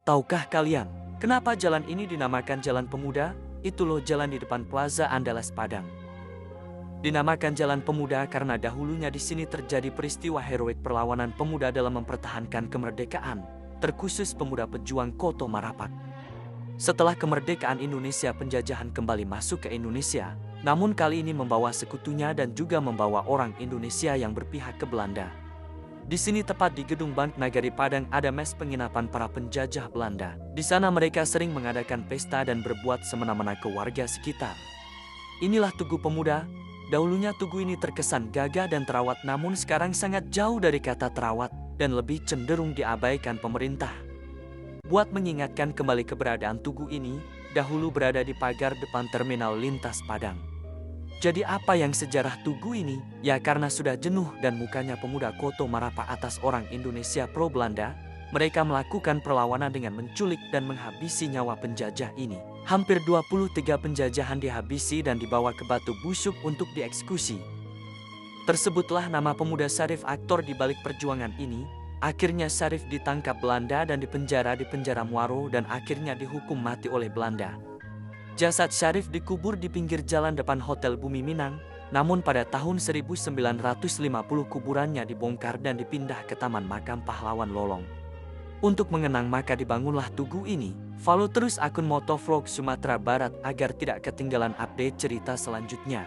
Tahukah kalian, kenapa jalan ini dinamakan Jalan Pemuda? Itu loh jalan di depan Plaza Andalas Padang. Dinamakan Jalan Pemuda karena dahulunya di sini terjadi peristiwa heroik perlawanan pemuda dalam mempertahankan kemerdekaan, terkhusus pemuda pejuang Koto Marapak. Setelah kemerdekaan Indonesia, penjajahan kembali masuk ke Indonesia, namun kali ini membawa sekutunya dan juga membawa orang Indonesia yang berpihak ke Belanda. Di sini tepat di gedung Bank Nagari Padang ada mes penginapan para penjajah Belanda. Di sana mereka sering mengadakan pesta dan berbuat semena-mena ke warga sekitar. Inilah Tugu Pemuda. Dahulunya tugu ini terkesan gagah dan terawat, namun sekarang sangat jauh dari kata terawat dan lebih cenderung diabaikan pemerintah. Buat mengingatkan kembali keberadaan tugu ini, dahulu berada di pagar depan Terminal Lintas Padang. Jadi apa yang sejarah tugu ini? Ya karena sudah jenuh dan mukanya pemuda Koto Marapak atas orang Indonesia pro Belanda, mereka melakukan perlawanan dengan menculik dan menghabisi nyawa penjajah ini. Hampir 23 penjajahan dihabisi dan dibawa ke Batu Busuk untuk dieksekusi. Tersebutlah nama pemuda Syarif, aktor di balik perjuangan ini. Akhirnya Syarif ditangkap Belanda dan dipenjara di penjara Muaro dan akhirnya dihukum mati oleh Belanda. Jasad Syarif dikubur di pinggir jalan depan Hotel Bumi Minang, namun pada tahun 1950 kuburannya dibongkar dan dipindah ke Taman Makam Pahlawan Lolong. Untuk mengenang maka dibangunlah tugu ini. Follow terus akun Motovlog Sumatera Barat agar tidak ketinggalan update cerita selanjutnya.